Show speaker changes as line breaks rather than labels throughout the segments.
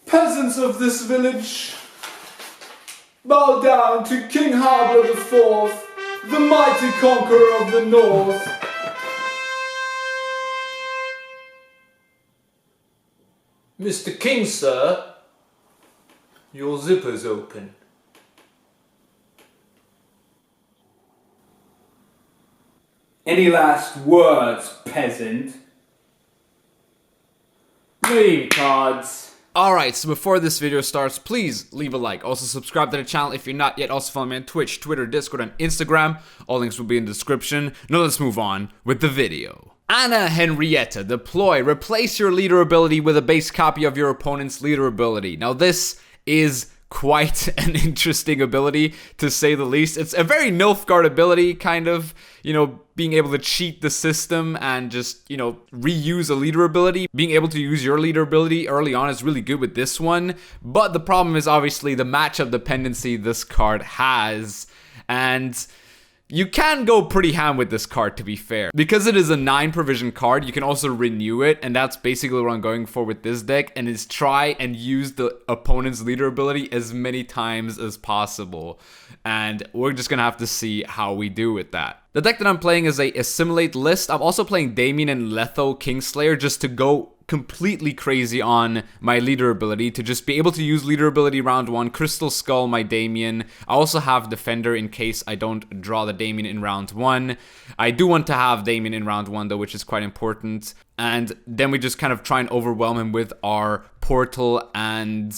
Peasants of this village, bow down to King Harbor the Fourth, the mighty conqueror of the North. Mr. King, sir, your zipper's open.
Any last words, peasant? Name cards.
Alright, so before this video starts, please leave a like. Also subscribe to the channel if you're not yet. Also follow me on Twitch, Twitter, Discord, and Instagram. All links will be in the description. Now let's move on with the video. Anna Henrietta, deploy. Replace your leader ability with a base copy of your opponent's leader ability. Now this is quite an interesting ability, to say the least. It's a very Nilfgaard ability, kind of, you know, being able to cheat the system and just, you know, reuse a leader ability. Being able to use your leader ability early on is really good with this one, but the problem is obviously the matchup dependency this card has, and you can go pretty ham with this card, to be fair. Because it is a 9 provision card, you can also renew it, and that's basically what I'm going for with this deck, and is try and use the opponent's leader ability as many times as possible. And we're just gonna have to see how we do with that. The deck that I'm playing is a Assimilate list. I'm also playing Damien and Letho Kingslayer just to go completely crazy on my leader ability, to just be able to use leader ability round 1, Crystal Skull my Damien. I also have Defender in case I don't draw the Damien in round 1. I do want to have Damien in round 1 though, which is quite important. And then we just kind of try and overwhelm him with our Portal and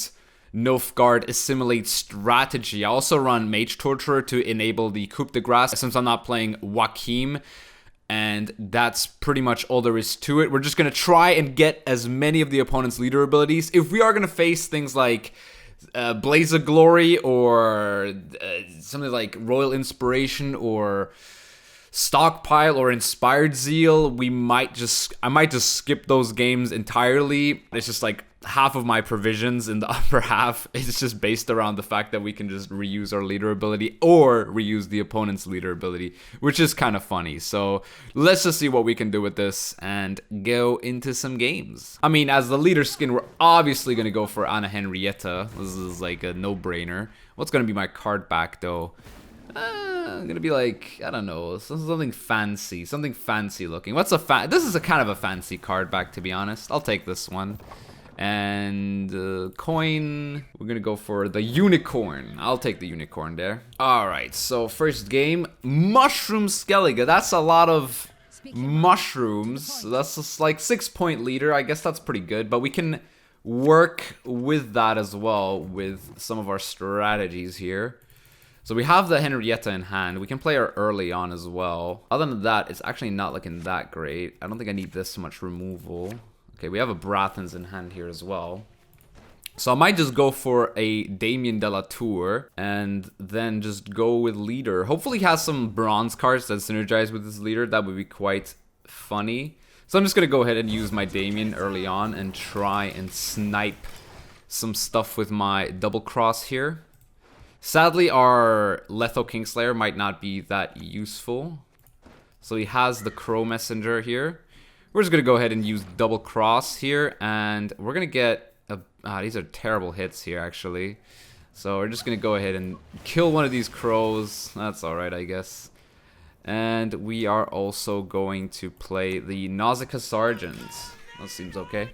Nilfgaard Assimilate strategy. I also run Mage Torturer to enable the Coup de Grace since I'm not playing Joachim. And that's pretty much all there is to it. We're just going to try and get as many of the opponent's leader abilities. If we are going to face things like Blaze of Glory or something like Royal Inspiration or Stockpile or Inspired Zeal, I might just skip those games entirely. It's just like half of my provisions in the upper half is just based around the fact that we can just reuse our leader ability or reuse the opponent's leader ability, which is kind of funny. So let's just see what we can do with this and go into some games. I mean, as the leader skin, we're obviously going to go for Anna Henrietta. This is like a no-brainer. What's going to be my card back though? I'm gonna be like, I don't know, something fancy looking. What's a this is a kind of a fancy card back, to be honest. I'll take this one. And coin, we're gonna go for the unicorn. I'll take the unicorn there. Alright, so first game, Mushroom Skellige. That's a lot of mushrooms. That's just like 6-point leader. I guess that's pretty good, but we can work with that as well with some of our strategies here. So we have the Henrietta in hand. We can play her early on as well. Other than that, it's actually not looking that great. I don't think I need this much removal. Okay, we have a Brathens in hand here as well. So I might just go for a Damien de la Tour and then just go with leader. Hopefully he has some bronze cards that synergize with his leader. That would be quite funny. So I'm just going to go ahead and use my Damien early on and try and snipe some stuff with my double cross here. Sadly, our Letho Kingslayer might not be that useful. So he has the Crow Messenger here. We're just going to go ahead and use double cross here. And we're going to get these are terrible hits here, actually. So we're just going to go ahead and kill one of these crows. That's alright, I guess. And we are also going to play the Nausicaa Sergeant. That seems okay.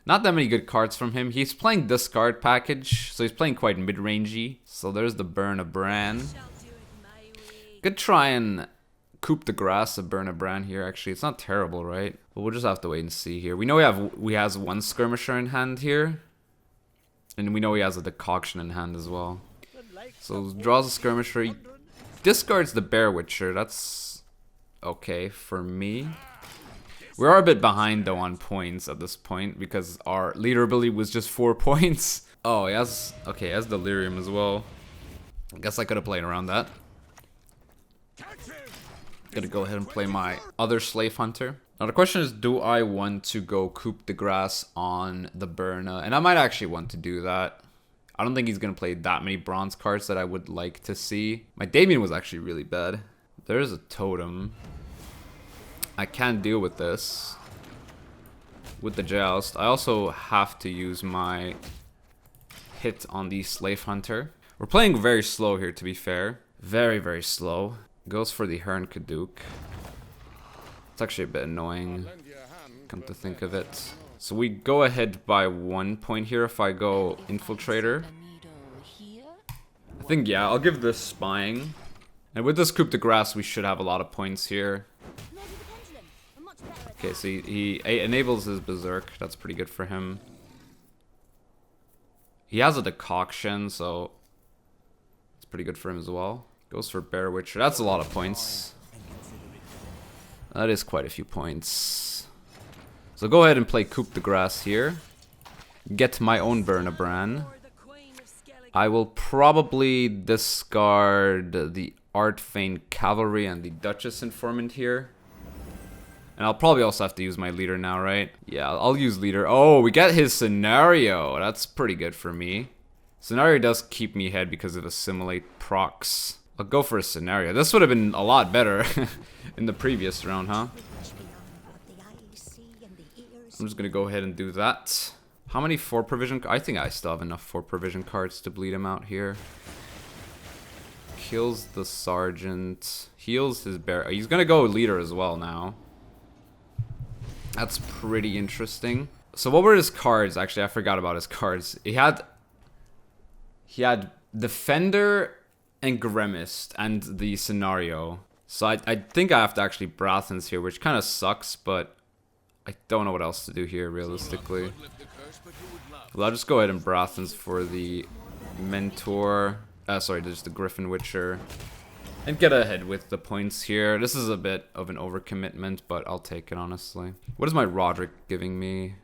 Not that many good cards from him. He's playing discard package, so he's playing quite mid-rangey. So there's the Burn a Bran. Could try and Coup de Grace a Burn a Bran here, actually. It's not terrible, right? But we'll just have to wait and see here. We know he has one Skirmisher in hand here. And we know he has a Decoction in hand as well. So draws a Skirmisher. He discards the Bear Witcher. That's okay for me. We are a bit behind though on points at this point because our leader ability was just 4 points. Oh, he has Delirium as well. I guess I could have played around that. Gonna go ahead and play my other Slave Hunter. Now the question is, do I want to go Coup de Grace on the Burna? And I might actually want to do that. I don't think he's gonna play that many bronze cards that I would like to see. My Damien was actually really bad. There's a Totem. I can't deal with this. with the joust. I also have to use my hit on the Slave Hunter. We're playing very slow here, to be fair. Very, very slow. Goes for the Hern Kaduk. It's actually a bit annoying, come to think of it. So we go ahead by 1 point here if I go Infiltrator. I think, yeah, I'll give this Spying. And with this Coup de Grace, we should have a lot of points here. Okay, so he enables his Berserk. That's pretty good for him. He has a Decoction, so it's pretty good for him as well. Goes for Bear Witcher. That's a lot of points. That is quite a few points. So go ahead and play Coup de Grace here. Get my own Bernabran. I will probably discard the Artfane Cavalry and the Duchess Informant here. And I'll probably also have to use my leader now, right? Yeah, I'll use leader. Oh, we get his Scenario. That's pretty good for me. Scenario does keep me ahead because of Assimilate procs. I'll go for a Scenario. This would have been a lot better in the previous round, huh? I'm just gonna go ahead and do that. How many 4 provision? I think I still have enough 4 provision cards to bleed him out here. Kills the Sergeant. Heals his bear. He's gonna go leader as well now. That's pretty interesting. So what were his cards? Actually, I forgot about his cards. He had Defender and Gremist and the Scenario. So I think I have to actually Brathens here, which kind of sucks, but I don't know what else to do here realistically. Well, I'll just go ahead and Brathens for the Mentor. Sorry, just the Griffin Witcher. And get ahead with the points here. This is a bit of an overcommitment, but I'll take it, honestly. What is my Roderick giving me?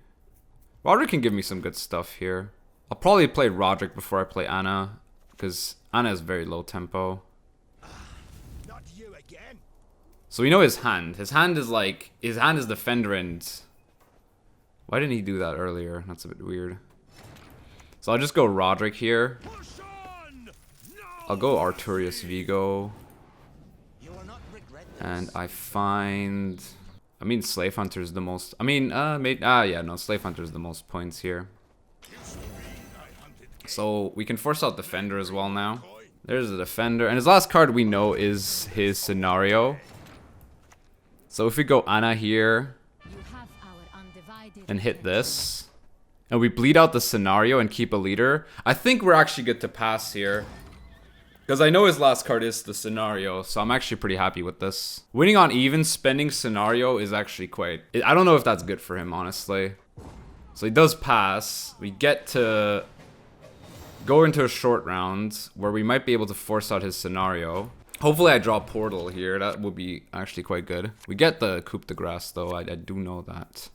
Roderick can give me some good stuff here. I'll probably play Roderick before I play Anna, because Anna is very low tempo.
Not you again.
So we know his hand. His hand is like... His hand is Defender and... Why didn't he do that earlier? That's a bit weird. So I'll just go Roderick here. I'll go Arturius Vigo. And I find... I mean, Slave Hunter is the most... I mean, yeah, no, Slave Hunter is the most points here. So we can force out Defender as well now. There's the Defender. And his last card we know is his Scenario. So if we go Anna here and hit this, and we bleed out the Scenario and keep a leader, I think we're actually good to pass here. Because I know his last card is the Scenario, so I'm actually pretty happy with this. Winning on even, spending Scenario is actually quite... I don't know if that's good for him, honestly. So he does pass. We get to go into a short round where we might be able to force out his Scenario. Hopefully I draw Portal here. That would be actually quite good. We get the Coup de Grace, though. I do know that.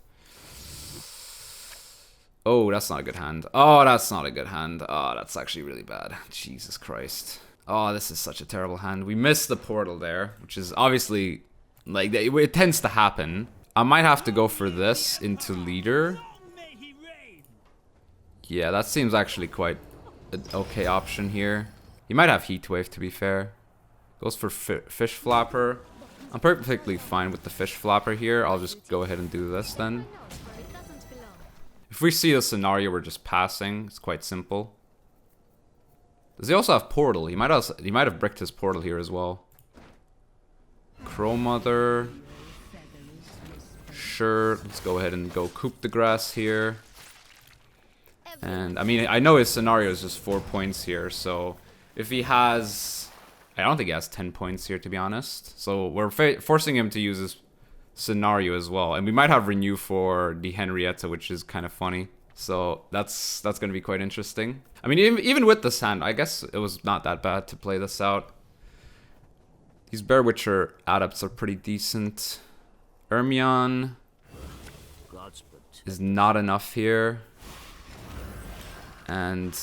Oh, that's not a good hand. Oh, that's not a good hand. Oh, that's actually really bad. Jesus Christ. Oh, this is such a terrible hand. We missed the Portal there, which is obviously, like, it tends to happen. I might have to go for this into leader. Yeah, that seems actually quite an okay option here. He might have Heatwave, to be fair. Goes for Fish Flapper. I'm perfectly fine with the Fish Flapper here. I'll just go ahead and do this then. If we see a Scenario, we're just passing. It's quite simple. Does he also have Portal? He might have bricked his Portal here as well. Crow Mother. Sure, let's go ahead and go Coup de Grace here. And I mean, I know his Scenario is just 4 points here, so if he has... I don't think he has 10 points here, to be honest. So we're forcing him to use his Scenario as well. And we might have Renew for the Henrietta, which is kind of funny. So that's going to be quite interesting. I mean, even with this hand, I guess it was not that bad to play this out. These Bear Witcher adepts are pretty decent. Ermion is not enough here. And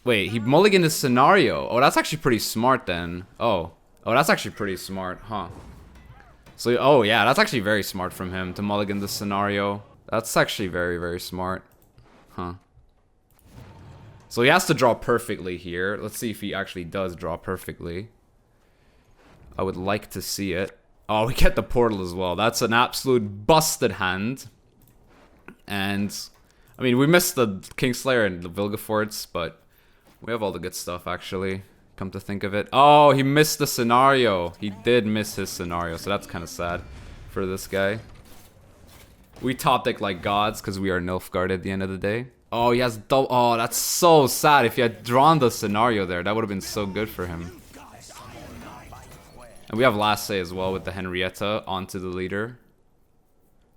wait, he mulliganed his Scenario. Oh, that's actually pretty smart then. Oh, that's actually pretty smart, huh? So, oh yeah, that's actually very smart from him to mulligan the Scenario. That's actually very, very smart. Huh. So he has to draw perfectly here. Let's see if he actually does draw perfectly. I would like to see it. Oh, we get the Portal as well. That's an absolute busted hand. And I mean, we missed the Kingslayer and the Vilgeforts, but we have all the good stuff actually. Come to think of it. Oh, he missed the scenario. He did miss his scenario, so that's kind of sad for this guy. We top deck like gods because we are Nilfgaard at the end of the day. Oh, he has double. Oh, that's so sad. If he had drawn the scenario there, that would have been so good for him. And we have last say as well with the Henrietta onto the leader.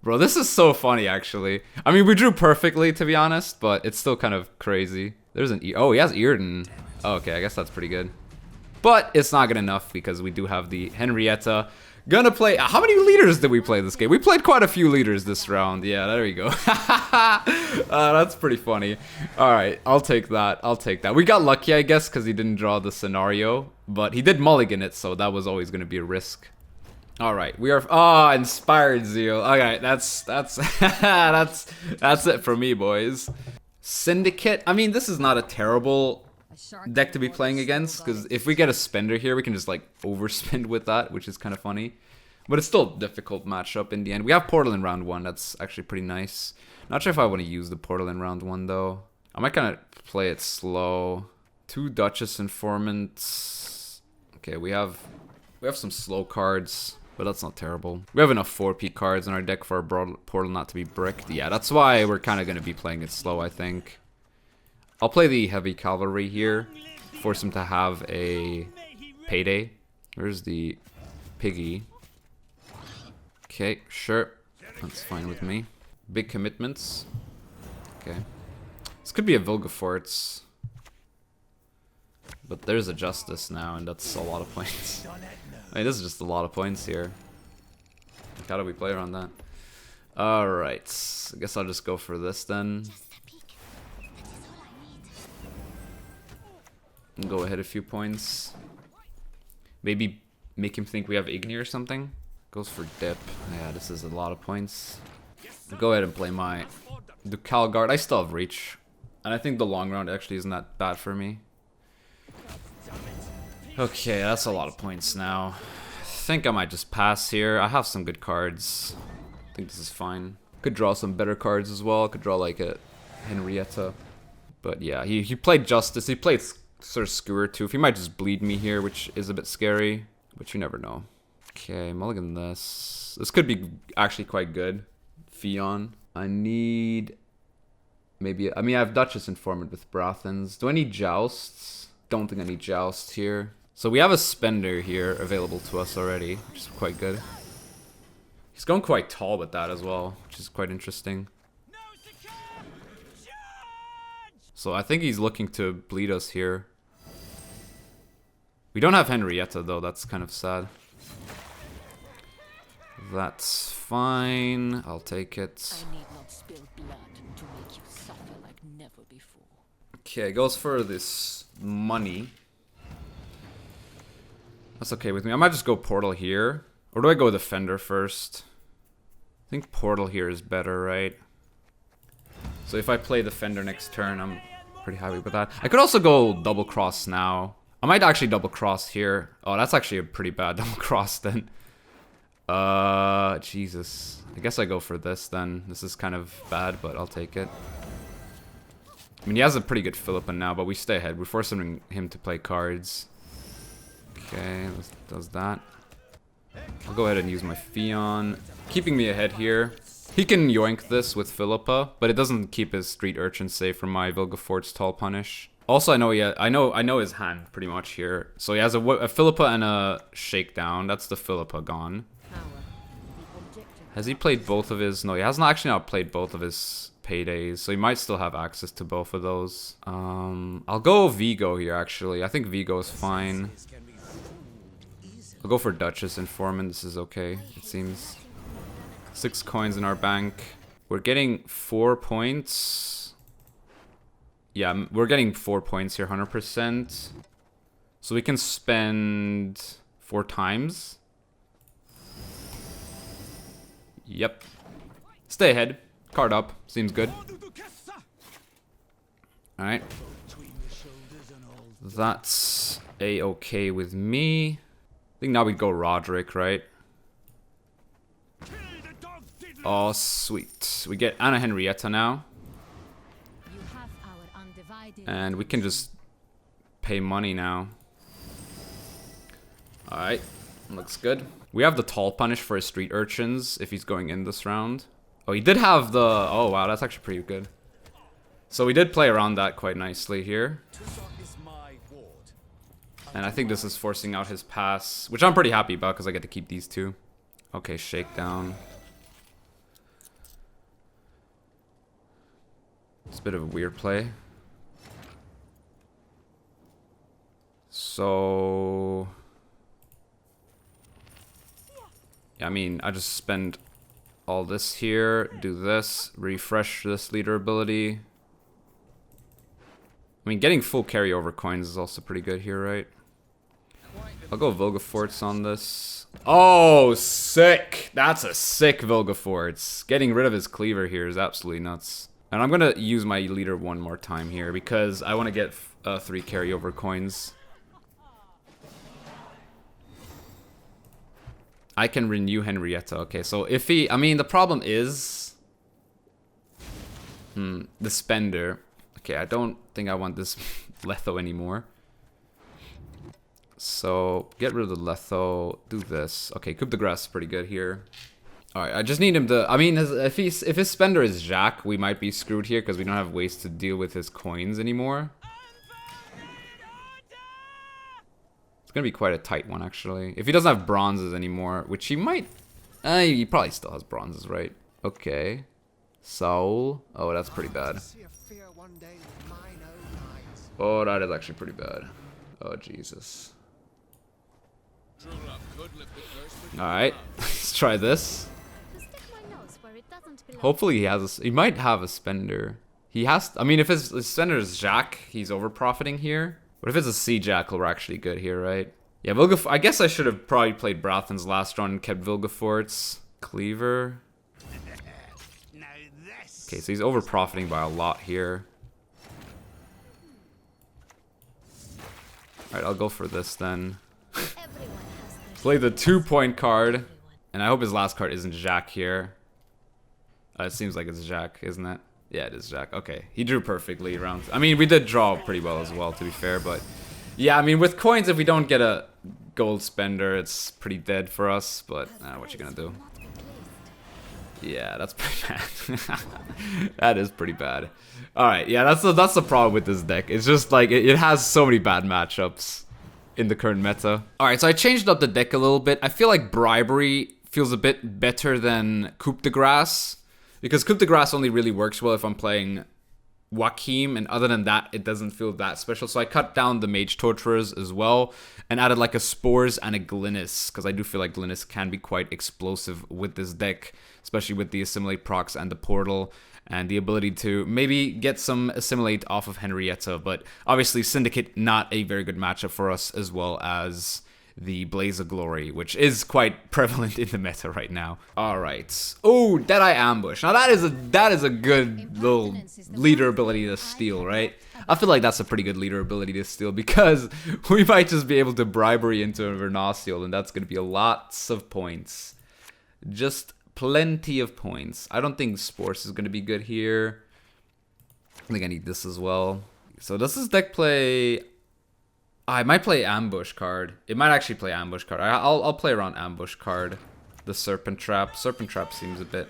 Bro, this is so funny actually. I mean, we drew perfectly to be honest, but it's still kind of crazy. There's an oh, he has Earden. Oh, okay, I guess that's pretty good. But it's not good enough because we do have the Henrietta. Gonna play. How many leaders did we play this game? We played quite a few leaders this round. Yeah, there we go. That's pretty funny. Alright, I'll take that. I'll take that. We got lucky, I guess, because he didn't draw the scenario. But he did mulligan it, so that was always gonna be a risk. Alright, we are. Oh, Inspired Zeal. Okay, that's it for me, boys. Syndicate. I mean, this is not a terrible deck to be playing against, because if we get a spender here, we can just like overspend with that, which is kind of funny. But it's still a difficult matchup in the end. We have Portal in round 1. That's actually pretty nice. Not sure if I want to use the Portal in round 1 though. I might kind of play it slow. 2 Duchess Informants. Okay, we have some slow cards, but that's not terrible. We have enough 4P cards in our deck for our Portal not to be bricked. Yeah, that's why we're kind of going to be playing it slow, I think. I'll play the Heavy Cavalry here. Force him to have a payday. Where's the piggy? Okay, sure. That's fine with me. Big commitments. Okay. This could be a Vilgefortz. But there's a Justice now, and that's a lot of points. I mean, this is just a lot of points here. How do we play around that? Alright. I guess I'll just go for this then. And go ahead a few points. Maybe make him think we have Igni or something. Goes for dip. Yeah, this is a lot of points. I'll go ahead and play my Ducal Guard. I still have reach. And I think the long round actually isn't that bad for me. Okay, that's a lot of points now. I think I might just pass here. I have some good cards. I think this is fine. Could draw some better cards as well. Could draw like a Henrietta. But yeah, he played Justice. He played sort of Skewer too. He might just bleed me here, which is a bit scary. But you never know. Okay, mulligan this. This could be actually quite good. Fion. I need... maybe... I mean, I have Duchess Informant with Brathens. Do I need Jousts? Don't think I need Joust here. So we have a Spender here available to us already, which is quite good. He's going quite tall with that as well, which is quite interesting. So I think he's looking to bleed us here. We don't have Henrietta though, that's kind of sad. That's fine, I'll take it.
I need not spill blood to make you suffer like never before.
Okay, goes for this money. That's okay with me. I might just go Portal here. Or do I go Defender first? I think Portal here is better, right? So if I play Defender next turn, I'm pretty happy with that. I could also go Double Cross now. I might actually Double Cross here. Oh, that's actually a pretty bad Double Cross then. Jesus. I guess I go for this then. This is kind of bad, but I'll take it. I mean, he has a pretty good Philippa now, but we stay ahead. We're forcing him to play cards. Okay, does that. I'll go ahead and use my Fion. Keeping me ahead here. He can yoink this with Philippa, but it doesn't keep his Street Urchin safe from my Vilgefort's Tall Punish. Also, I know his hand pretty much here. So he has a Philippa and a Shakedown. That's the Philippa gone. Has he played both of his? No, he hasn't actually not played both of his paydays, so he might still have access to both of those. I'll go Vigo here actually. I think Vigo is fine. I'll go for Duchess Informant. This is okay, it seems. 6 coins in our bank. We're getting 4 points. Yeah, we're getting 4 points here, 100%. So we can spend 4 times. Yep. Stay ahead. Card up. Seems good. Alright. That's a-okay with me. I think now we go Roderick, right? Oh, sweet. We get Anna Henrietta now.
You have our undivided
And we can just pay money now. Alright, looks good. We have the tall punish for his street urchins if he's going in this round. Oh, he did have the... Oh, wow, that's actually pretty good. So we did play around that quite nicely here. And I think this is forcing out his pass, which I'm pretty happy about because I get to keep these two. Okay, shakedown. It's a bit of a weird play. So... yeah, I mean, I just spend all this here, do this, refresh this leader ability. I mean, getting full carryover coins is also pretty good here, right? I'll go Vilgefortz on this. Oh, sick! That's a sick Vilgefortz. Getting rid of his cleaver here is absolutely nuts. And I'm gonna use my leader one more time here because I want to get 3 carryover coins. I can renew Henrietta. Okay, so if he... I mean, the problem is... the spender. Okay, I don't think I want this Letho anymore. So, get rid of the Letho, do this. Okay, Coup de Grace is pretty good here. Alright, I just need him to... I mean, if his spender is Jack, we might be screwed here because we don't have ways to deal with his coins anymore. It's gonna be quite a tight one, actually. If he doesn't have bronzes anymore, which he might... he probably still has bronzes, right? Okay. Soul. Oh, that's pretty bad. Oh, that is actually pretty bad. Oh, Jesus. Alright, let's try this. Hopefully he has he might have a spender. He has... I mean, if his spender is Jack, he's over profiting here. But if it's a Sea Jackal, we're actually good here, right? Yeah, I guess I should have probably played Brathan's last run and kept Vilgefortz. Cleaver. Okay, so he's over profiting by a lot here. Alright, I'll go for this then. Play the 2-point card. And I hope his last card isn't Jack here. It seems like it's Jack, isn't it? Yeah, it is Jack. Okay, he drew perfectly around. I mean, we did draw pretty well as well, to be fair. But yeah, I mean, with coins, if we don't get a gold spender, it's pretty dead for us. But what you gonna do? Yeah, that's pretty bad. That is pretty bad. Alright, yeah, that's the problem with this deck. It's just like, it has so many bad matchups in the current meta. Alright, so I changed up the deck a little bit. I feel like Bribery feels a bit better than Coup de Grace. Because Coup de Grace only really works well if I'm playing Joachim, and other than that, it doesn't feel that special. So I cut down the Mage Torturers as well, and added like a Spores and a Glynis, because I do feel like Glynis can be quite explosive with this deck, especially with the Assimilate procs and the Portal, and the ability to maybe get some Assimilate off of Henrietta. But obviously Syndicate, not a very good matchup for us, as well as the Blaze of Glory, which is quite prevalent in the meta right now. Alright. Oh, Deadeye Ambush. Now that is a good little leader ability to steal, right? I feel like that's a pretty good leader ability to steal because we might just be able to Bribery into a Vernacial, and that's going to be lots of points. Just plenty of points. I don't think Spores is going to be good here. I think I need this as well. So does this deck play... I might play Ambush card. It might actually play Ambush card. I'll play around Ambush card. The Serpent Trap. Serpent Trap seems a bit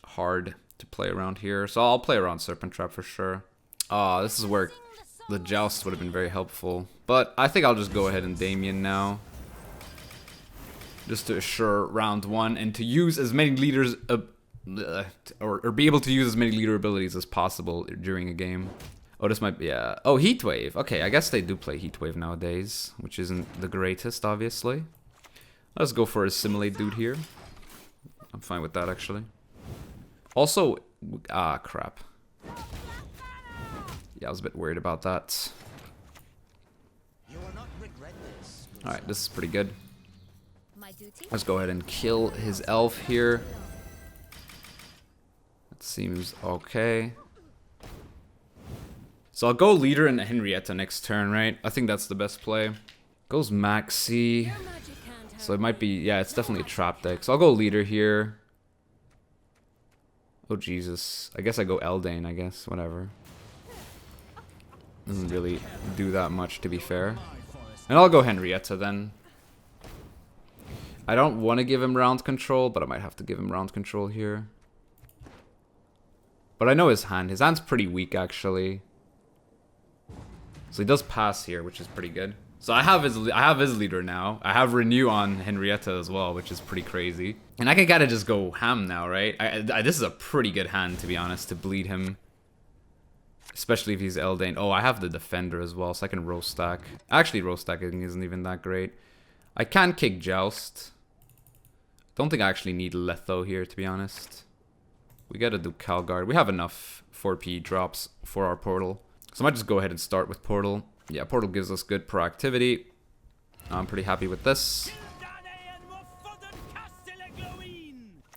hard to play around here. So I'll play around Serpent Trap for sure. This is where the Joust would have been very helpful. But I think I'll just go ahead and Damien now. Just to assure round 1 and to use as many leaders... or be able to use as many leader abilities as possible during a game. Oh, this might be, yeah. Oh, Heatwave. Okay, I guess they do play Heatwave nowadays, which isn't the greatest, obviously. Let's go for a Assimilate dude here. I'm fine with that, actually. Also, crap. Yeah, I was a bit worried about that. Alright, this is pretty good. Let's go ahead and kill his elf here. That seems okay. So I'll go leader and Henrietta next turn, right? I think that's the best play. Goes Maxi. So it might be, yeah, it's definitely a trap deck. So I'll go leader here. Oh Jesus. I guess I go Eldane, I guess. Whatever. Doesn't really do that much, to be fair. And I'll go Henrietta then. I don't want to give him round control, but I might have to give him round control here. But I know his hand. His hand's pretty weak, actually. So he does pass here, which is pretty good. So I have his leader now. I have Renew on Henrietta as well, which is pretty crazy. And I can kind of just go ham now, right? This is a pretty good hand, to be honest, to bleed him. Especially if he's Eldane. Oh, I have the defender as well, so I can row stack. Actually, row stacking isn't even that great. I can kick Joust. Don't think I actually need Letho here, to be honest. We gotta do Calguard. We have enough 4P drops for our portal. So I might just go ahead and start with portal. Yeah, portal gives us good proactivity. I'm pretty happy with this.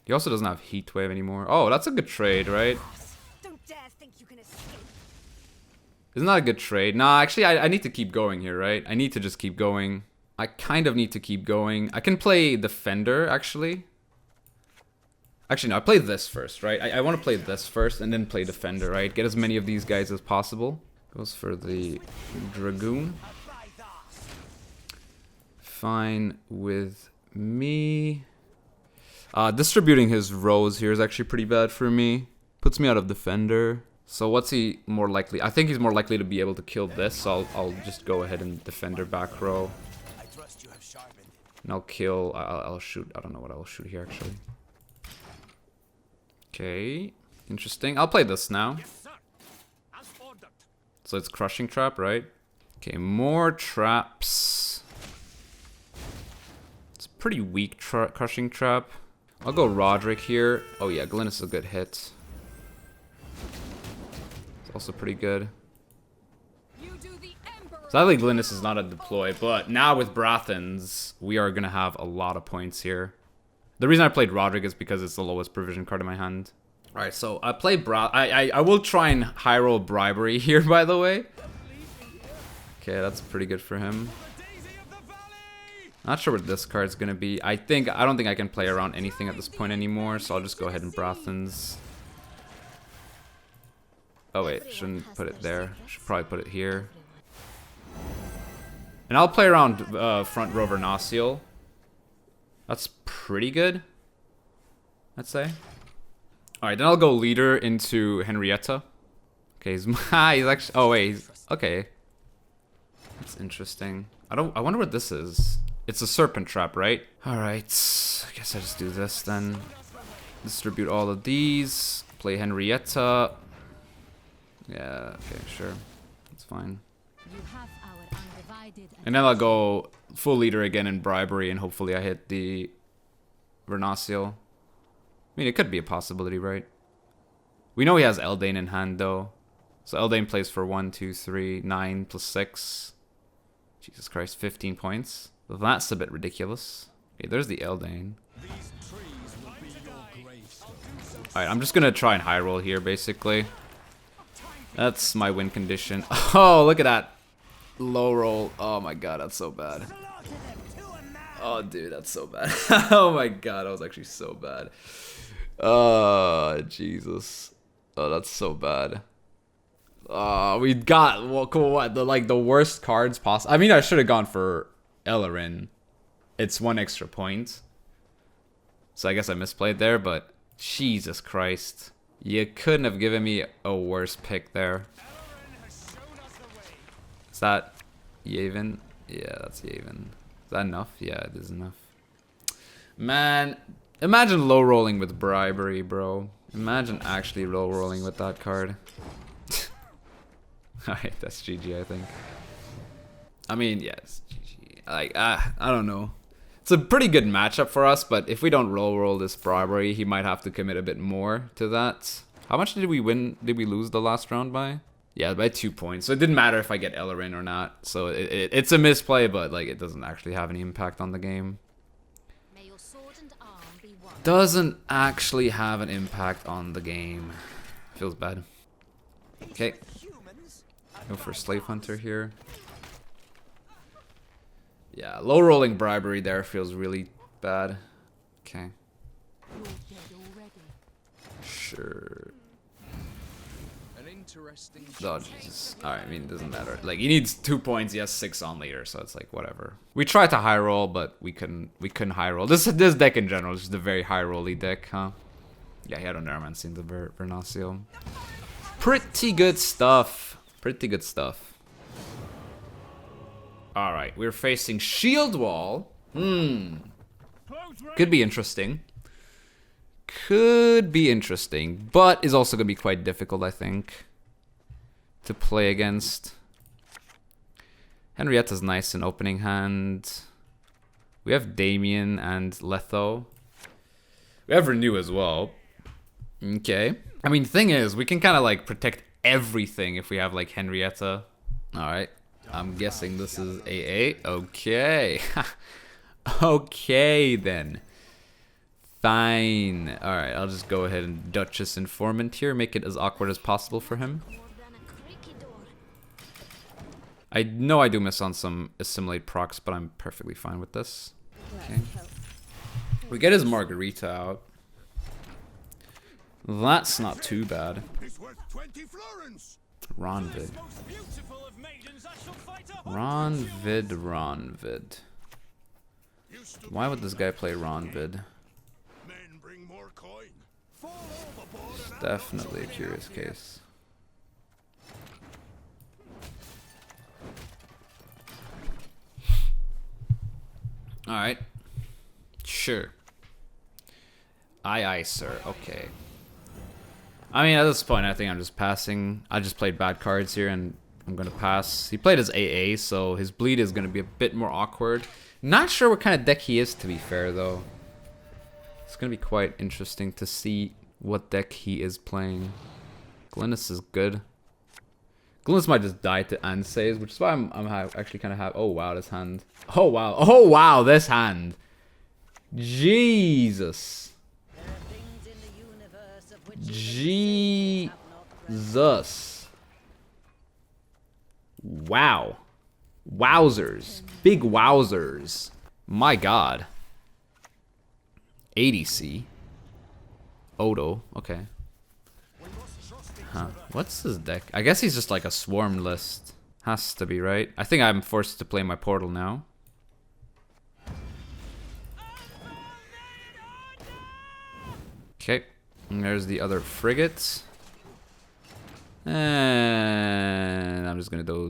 He also doesn't have Heat Wave anymore. Oh, that's a good trade, right?
Don't dare think you can escape.
Isn't that a good trade? Nah, actually, I need to keep going here, right? I need to just keep going. I kind of need to keep going. I can play Defender, actually. Actually, no, I play this first, right? I want to play this first and then play Defender, right? Get as many of these guys as possible. Goes for the Dragoon. Fine with me. Distributing his rows here is actually pretty bad for me. Puts me out of Defender. So what's he more likely? I think he's more likely to be able to kill this, so I'll just go ahead and Defender back row. And I'll kill, I'll shoot, I don't know what I'll shoot here actually. Okay, interesting. I'll play this now. So it's Crushing Trap, right? Okay, more traps. It's a pretty weak Crushing Trap. I'll go Roderick here. Oh yeah, Glennis is a good hit. It's also pretty good. Sadly, Glennis is not a deploy, but now with Brathens, we are going to have a lot of points here. The reason I played Roderick is because it's the lowest provision card in my hand. Alright, so I play I will try and high roll Bribery here, by the way. Okay, that's pretty good for him. Not sure what this card's going to be. I don't think I can play around anything at this point anymore, so I'll just go ahead and Brathens. Oh wait, shouldn't put it there. Should probably put it here. And I'll play around front row Vernaciel. That's pretty good, I'd say. Alright, then I'll go leader into Henrietta. Okay, he's actually, oh wait, okay. That's interesting. I wonder what this is. It's a Serpent Trap, right? Alright, I guess I just do this then. Distribute all of these. Play Henrietta. Yeah, okay, sure. That's fine. And then I'll go full leader again in Bribery, and hopefully I hit the Vernaciel. I mean, it could be a possibility, right? We know he has Eldane in hand, though. So Eldane plays for 1, 2, 3, 9 plus 6. Jesus Christ, 15 points. Well, that's a bit ridiculous. Okay, there's the Eldane. Alright, I'm just gonna try and high roll here, basically. That's my win condition. Oh, look at that. Low roll. Oh my god, that's so bad. Oh, dude, that's so bad. Oh my god, that was actually so bad. Oh, Jesus. Oh, that's so bad. We got what the worst cards possible. I mean, I should have gone for Ellerin. It's 1 extra point. So I guess I misplayed there, but Jesus Christ. You couldn't have given me a worse pick there. Is that Yavin? Yeah, that's Yavin. Is that enough? Yeah, it is enough. Man, imagine low rolling with Bribery, bro. Imagine actually low rolling with that card. Alright, that's GG, I think. I mean, yes, GG. Like, I don't know. It's a pretty good matchup for us, but if we don't low roll this Bribery, he might have to commit a bit more to that. How much did we win? Did we lose the last round by? Yeah, by 2 points. So it didn't matter if I get Ellerin or not. So it's a misplay, but like it doesn't actually have any impact on the game.
May your sword and arm be one.
Doesn't actually have an impact on the game. Feels bad. Okay. Go for Slave Hunter here. Yeah, low rolling Bribery there feels really bad. Okay. Sure. Oh Jesus! Alright, I mean it doesn't matter. Like he needs 2 points. He has 6 on later, so it's like whatever. We tried to high roll, but we couldn't high roll. This deck in general is just a very high rolly deck, huh? Yeah, he had a Neuromancy in the Vernasio. Pretty good stuff. Pretty good stuff. Alright, we're facing Shield Wall. Could be interesting. Could be interesting, but is also going to be quite difficult, I think, to play against. Henrietta's nice in opening hand. We have Damien and Letho. We have Renew as well. Okay. I mean, the thing is, we can kind of like protect everything if we have like Henrietta. Alright. I'm guessing this is AA. Okay. Okay, then. Fine. Alright, I'll just go ahead and Duchess Informant here. Make it as awkward as possible for him. I know I do miss on some Assimilate procs, but I'm perfectly fine with this. Okay. We get his Margarita out. That's not too bad. Ronvid. Ronvid. Why would this guy play Ronvid? It's definitely a curious case. Alright. Sure. Aye, sir. Okay. I mean, at this point, I think I'm just passing. I just played bad cards here, and I'm going to pass. He played his AA, so his bleed is going to be a bit more awkward. Not sure what kind of deck he is, to be fair, though. It's going to be quite interesting to see what deck he is playing. Glynis is good. Glynis might just die to Ansays, which is why I'm actually kind of happy. Oh, wow, this hand. Oh, wow. Oh, wow, this hand. Jesus. Jesus. Wow. Wowzers. Big wowzers. My god. ADC. Odo. Okay. Huh. What's his deck? I guess he's just like a swarm list. Has to be, right? I think I'm forced to play my portal now. Okay. And there's the other frigates. And I'm just gonna do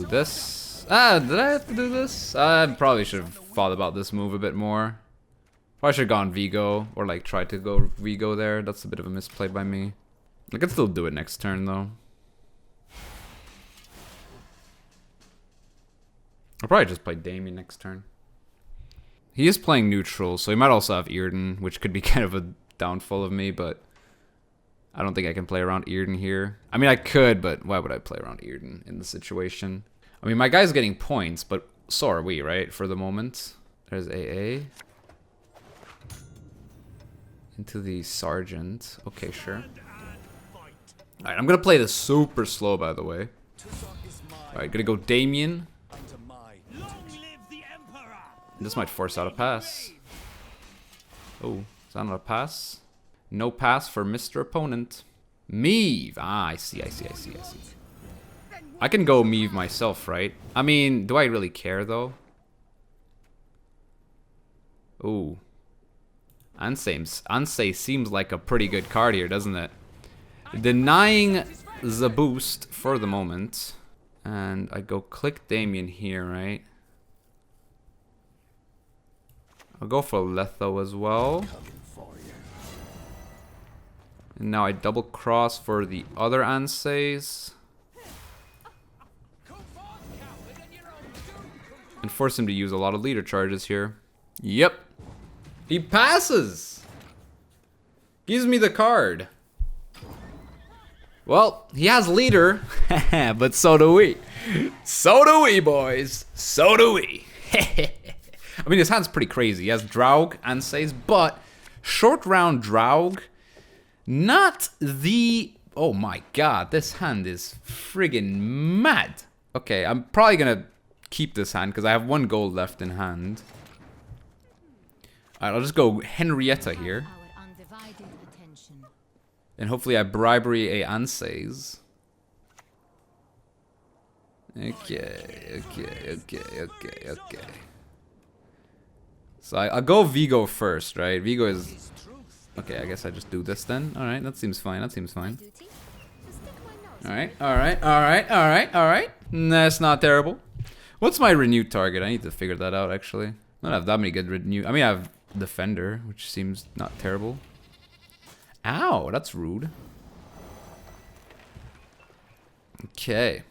this. Ah, did I have to do this? I probably should have thought about this move a bit more. Probably should have gone Vigo, or like tried to go Vigo there. That's a bit of a misplay by me. I can still do it next turn though. I'll probably just play Damien next turn. He is playing neutral, so he might also have Earden, which could be kind of a downfall of me, but I don't think I can play around Earden here. I mean, I could, but why would I play around Earden in the situation? I mean, my guy's getting points, but so are we, right? For the moment. There's AA. Into the Sergeant. Okay, sure. Alright, I'm gonna play this super slow, by the way. Alright, gonna go Damien. This might force out a pass. Oh, is that not a pass? No pass for Mr. Opponent. Meave. Ah, I see. I can go Meave myself, right? I mean, do I really care, though? Ooh. Ansei seems like a pretty good card here, doesn't it? Denying the boost for the moment. And I go click Damien here, right? I'll go for Letho as well. And now I double cross for the other Anseys. And force him to use a lot of leader charges here. Yep. He passes! Gives me the card. Well, he has leader, but so do we. So do we, boys. So do we. I mean, his hand's pretty crazy. He has Draug, Anseys, but short round Draug, not the... Oh my god, this hand is friggin' mad. Okay, I'm probably gonna keep this hand because I have 1 gold left in hand. Alright, I'll just go Henrietta here. And hopefully I bribery a Anses. Okay. So I'll go Vigo first, right? Vigo is... Okay, I guess I just do this then. Alright, that seems fine, Alright. That's not terrible. What's my renewed target? I need to figure that out, actually. I don't have that many good renew... I mean, I have Defender, which seems not terrible. Ow, that's rude. Okay.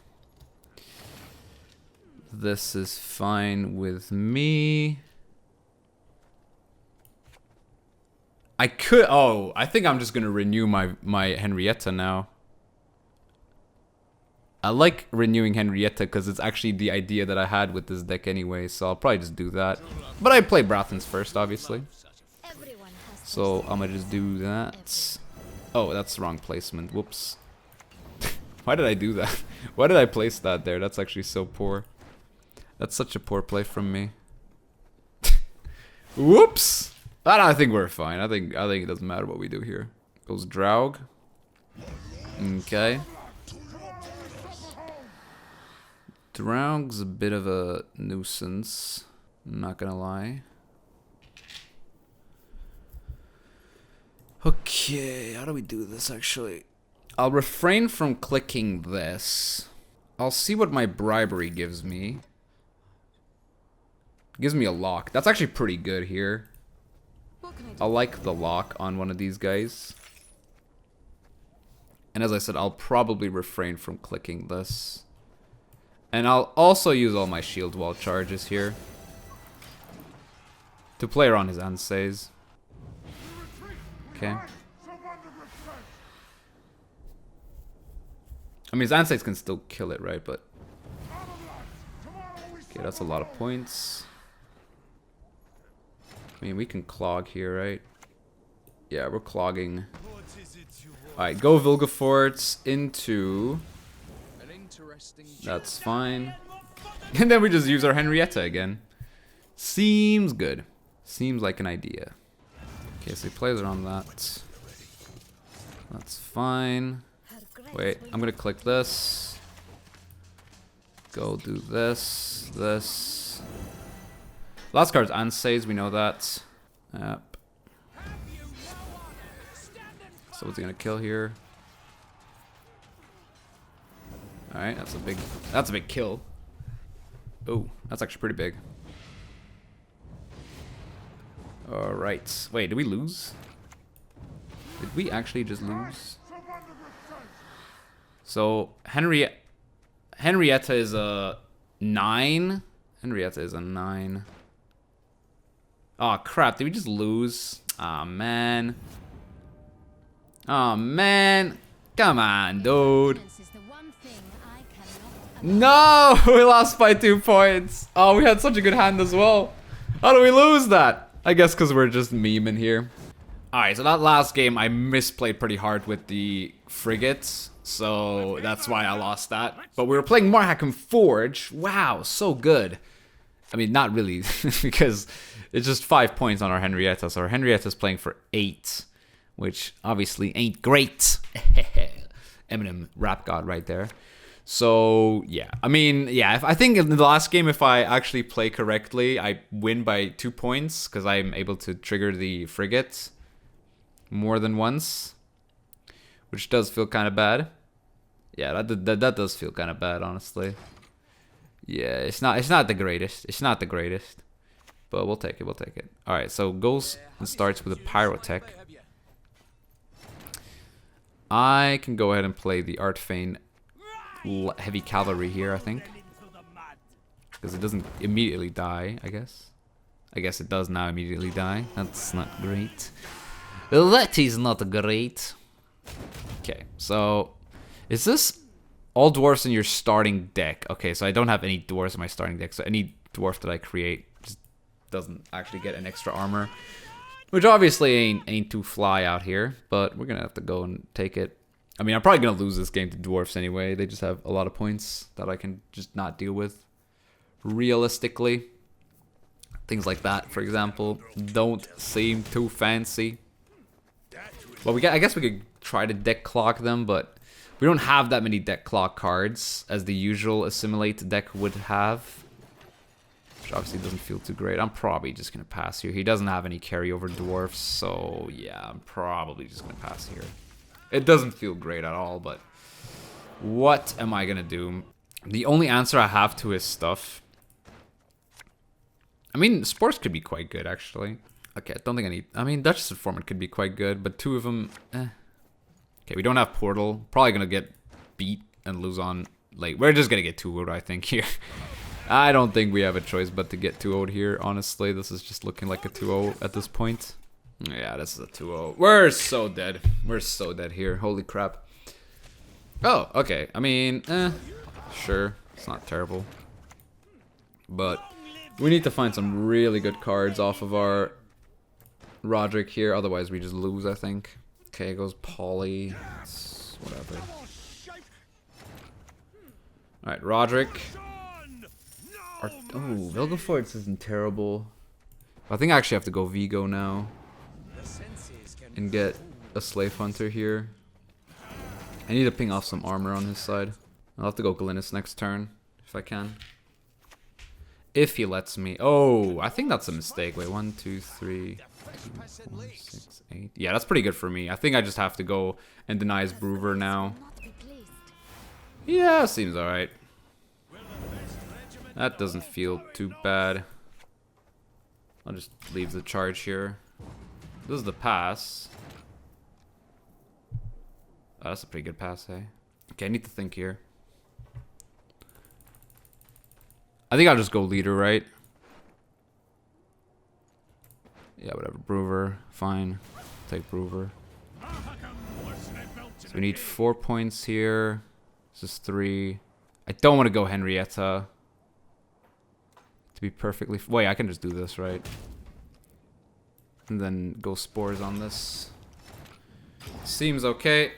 This is fine with me. I could... Oh, I think I'm just gonna renew my Henrietta now. I like renewing Henrietta because it's actually the idea that I had with this deck anyway, so I'll probably just do that. But I play Brathens first, obviously. So I'm gonna just do that. Oh, that's the wrong placement. Whoops. Why did I do that? Why did I place that there? That's actually so poor. That's such a poor play from me. Whoops! I think we're fine. I think it doesn't matter what we do here. Goes Draug. Okay. Draug's a bit of a nuisance. I'm not gonna lie. Okay, how do we do this actually? I'll refrain from clicking this. I'll see what my bribery gives me. Gives me a lock. That's actually pretty good here. I like the lock on one of these guys. And as I said, I'll probably refrain from clicking this. And I'll also use all my shield wall charges here to play around his Anses. Okay. I mean, his Anses can still kill it, right? But okay, that's a lot of points. I mean, we can clog here, right? Yeah, we're clogging. Alright, go Vilgefortz into... That's fine. And then we just use our Henrietta again. Seems good. Seems like an idea. Okay, so he plays around that. That's fine. Wait, I'm gonna click this. Go do this. This. Last card's Anses, we know that. Yep. So what's he gonna kill here? Alright, that's a big kill. Oh, that's actually pretty big. Alright. Wait, did we lose? Did we actually just lose? So Henrietta is a 9. Henrietta is a 9. Oh crap, did we just lose? Aw, man. Aw, man. Come on, dude. No! We lost by 2 points. Oh, we had such a good hand as well. How do we lose that? I guess because we're just memeing here. Alright, so that last game I misplayed pretty hard with the frigates. So that's why I lost that. But we were playing Marhacken Forge. Wow, so good. I mean, not really, because it's just 5 points on our Henrietta. So our Henrietta's playing for 8, which obviously ain't great. Eminem rap god right there. So yeah, I mean, yeah, I think in the last game, if I actually play correctly, I win by 2 points because I'm able to trigger the frigate more than once, which does feel kind of bad. Yeah, that does feel kind of bad, honestly. Yeah, it's not the greatest. It's not the greatest, but we'll take it. We'll take it. All right, so goes and starts with a pyrotech. I can go ahead and play the Artfane heavy cavalry here, I think, because it doesn't immediately die. I guess it does now immediately die. That's not great. That is not great. Okay, so is this all dwarves in your starting deck? Okay, so I don't have any dwarves in my starting deck, so any dwarf that I create just doesn't actually get an extra armor, which obviously ain't too fly out here, but we're gonna have to go and take it. I mean, I'm probably gonna lose this game to dwarfs anyway. They just have a lot of points that I can just not deal with. Realistically, things like that, for example, don't seem too fancy. Well, I guess we could try to deck clock them, but we don't have that many deck clock cards as the usual Assimilate deck would have. Which obviously doesn't feel too great. I'm probably just going to pass here. He doesn't have any carryover dwarfs, so yeah, I'm probably just going to pass here. It doesn't feel great at all, but what am I going to do? The only answer I have to his stuff... I mean, sports could be quite good, actually. Okay, I don't think I need... I mean, Duchess Informant could be quite good, but two of them... Okay, we don't have Portal. Probably gonna get beat and lose on... Like, we're just gonna get 2-0'd, I think, here. I don't think we have a choice but to get 2-0'd here, honestly. This is just looking like a 2-0 at this point. Yeah, this is a 2-0. We're so dead. We're so dead here. Holy crap. Oh, okay. I mean, sure. It's not terrible. But... we need to find some really good cards off of our Roderick here, otherwise we just lose, I think. Okay, goes Polly. It's whatever. Alright, Roderick. Oh, Vilgefortz isn't terrible. I think I actually have to go Vigo now. And get a Slave Hunter here. I need to ping off some armor on his side. I'll have to go Glynis next turn, if I can. If he lets me. Oh, I think that's a mistake. Wait, 1, 2, 3, 2, 4, 6, 8. Yeah, that's pretty good for me. I think I just have to go and deny his Brewer now. Yeah, seems alright. That doesn't feel too bad. I'll just leave the charge here. This is the pass. Oh, that's a pretty good pass, eh? Okay, I need to think here. I think I'll just go leader, right? Yeah, whatever. Brewer, fine. Take Brewer. So we need 4 points here. This is 3. I don't want to go Henrietta. To be perfectly... wait, I can just do this, right? And then go Spores on this. Seems okay.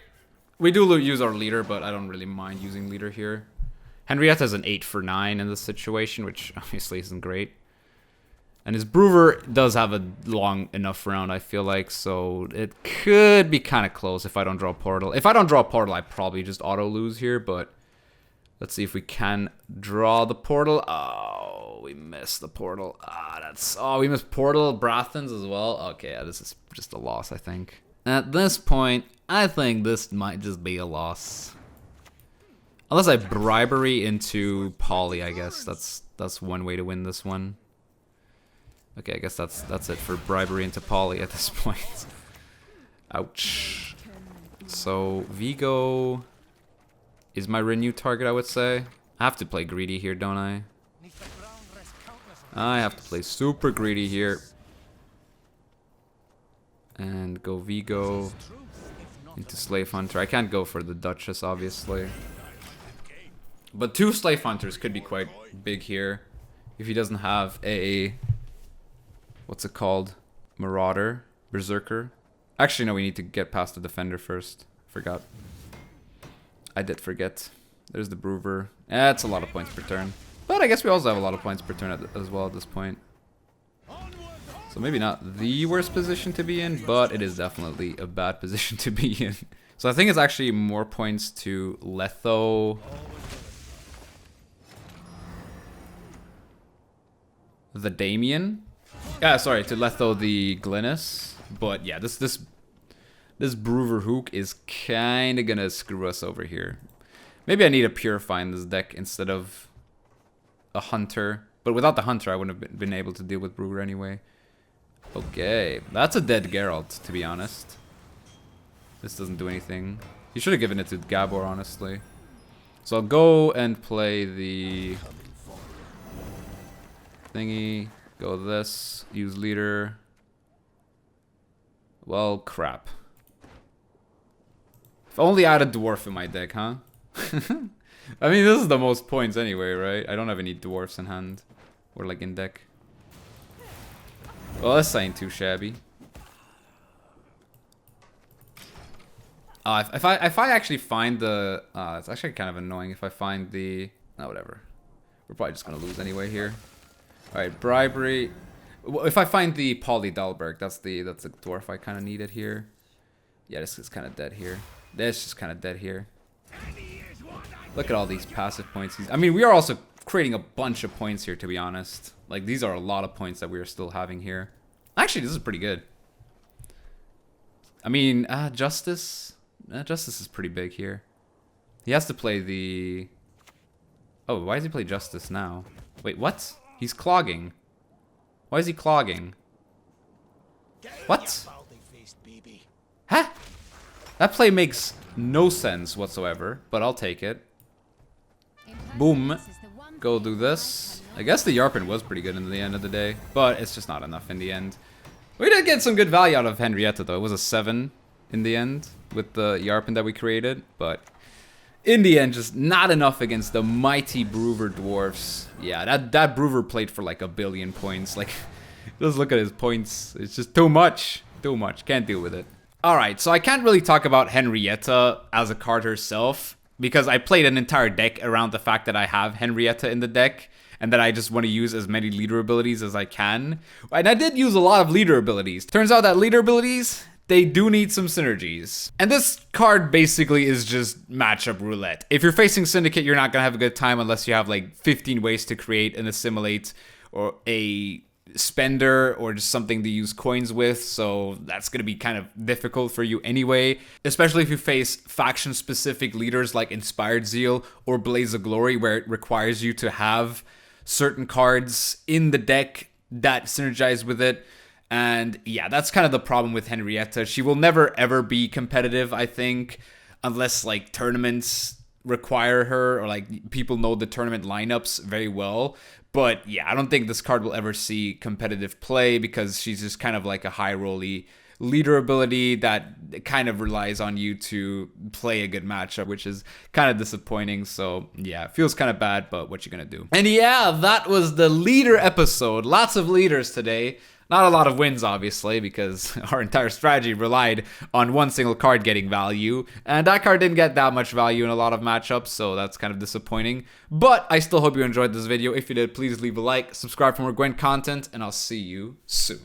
We do use our leader, but I don't really mind using leader here. Henrietta's an 8 for 9 in this situation, which obviously isn't great. And his Brewer does have a long enough round, I feel like, so it could be kind of close if I don't draw Portal. If I don't draw Portal, I probably just auto-lose here, but let's see if we can draw the Portal. Oh, we missed the Portal. Oh, we missed Portal, Brathens as well. Okay, yeah, this is just a loss, I think. At this point, I think this might just be a loss. Unless I bribery into Polly, I guess. That's one way to win this one. Okay, I guess that's it for bribery into Polly at this point. Ouch. So Vigo is my renew target, I would say. I have to play greedy here, don't I? I have to play super greedy here. And go Vigo into Slave Hunter. I can't go for the Duchess, obviously. But 2 Slave Hunters could be quite big here. If he doesn't have a... what's it called? Marauder? Berserker? Actually, no, we need to get past the Defender first. Forgot. I did forget. There's the Brewer. That's a lot of points per turn. But I guess we also have a lot of points per turn as well at this point. So maybe not the worst position to be in, but it is definitely a bad position to be in. So I think it's actually more points to Letho... the Damien. Yeah, sorry, to Letho the Glynis. But yeah, this Brewer Hook is kinda gonna screw us over here. Maybe I need a Purify in this deck instead of a Hunter. But without the Hunter, I wouldn't have been able to deal with Brewer anyway. Okay, that's a dead Geralt, to be honest. This doesn't do anything. You should have given it to Gabor, honestly. So I'll go and play the... thingy, go this, use leader. Well, crap. If only I had a dwarf in my deck, huh? I mean, this is the most points anyway, right? I don't have any dwarfs in hand. Or like in deck. Well, this ain't too shabby. If I actually find the... it's actually kind of annoying if I find the... oh, whatever. We're probably just gonna lose anyway here. Alright, bribery. Well, if I find the Polly Dalberg, that's the dwarf I kind of needed here. Yeah, this is kind of dead here. This is kind of dead here. Look at all these passive points. I mean, we are also creating a bunch of points here, to be honest. Like, these are a lot of points that we are still having here. Actually, this is pretty good. I mean, Justice. Justice is pretty big here. He has to play the... Oh, why does he play Justice now? Wait, what? He's clogging. Why is he clogging? What? Huh? That play makes no sense whatsoever, but I'll take it. Boom. Go do this. I guess the Yarpen was pretty good in the end of the day, but it's just not enough in the end. We did get some good value out of Henrietta, though. It was a 7 in the end with the Yarpen that we created, but in the end, just not enough against the mighty Brewer Dwarves. Yeah, that Brewer played for like 1 billion points. Like, just look at his points. It's just too much. Too much. Can't deal with it. Alright, so I can't really talk about Henrietta as a card herself, because I played an entire deck around the fact that I have Henrietta in the deck, and that I just want to use as many leader abilities as I can. And I did use a lot of leader abilities. Turns out that leader abilities, they do need some synergies. And this card basically is just matchup roulette. If you're facing Syndicate, you're not going to have a good time unless you have like 15 ways to create and assimilate or a spender or just something to use coins with, so that's going to be kind of difficult for you anyway, especially if you face faction specific leaders like Inspired Zeal or Blaze of Glory, where it requires you to have certain cards in the deck that synergize with it. And yeah, that's kind of the problem with Henrietta. She will never ever be competitive, I think, unless like tournaments require her or like people know the tournament lineups very well. But yeah, I don't think this card will ever see competitive play because she's just kind of like a high rolly leader ability that kind of relies on you to play a good matchup, which is kind of disappointing. So yeah, it feels kind of bad, but what you gonna do? And yeah, that was the leader episode. Lots of leaders today. Not a lot of wins, obviously, because our entire strategy relied on one single card getting value, and that card didn't get that much value in a lot of matchups, so that's kind of disappointing. But I still hope you enjoyed this video. If you did, please leave a like, subscribe for more Gwent content, and I'll see you soon.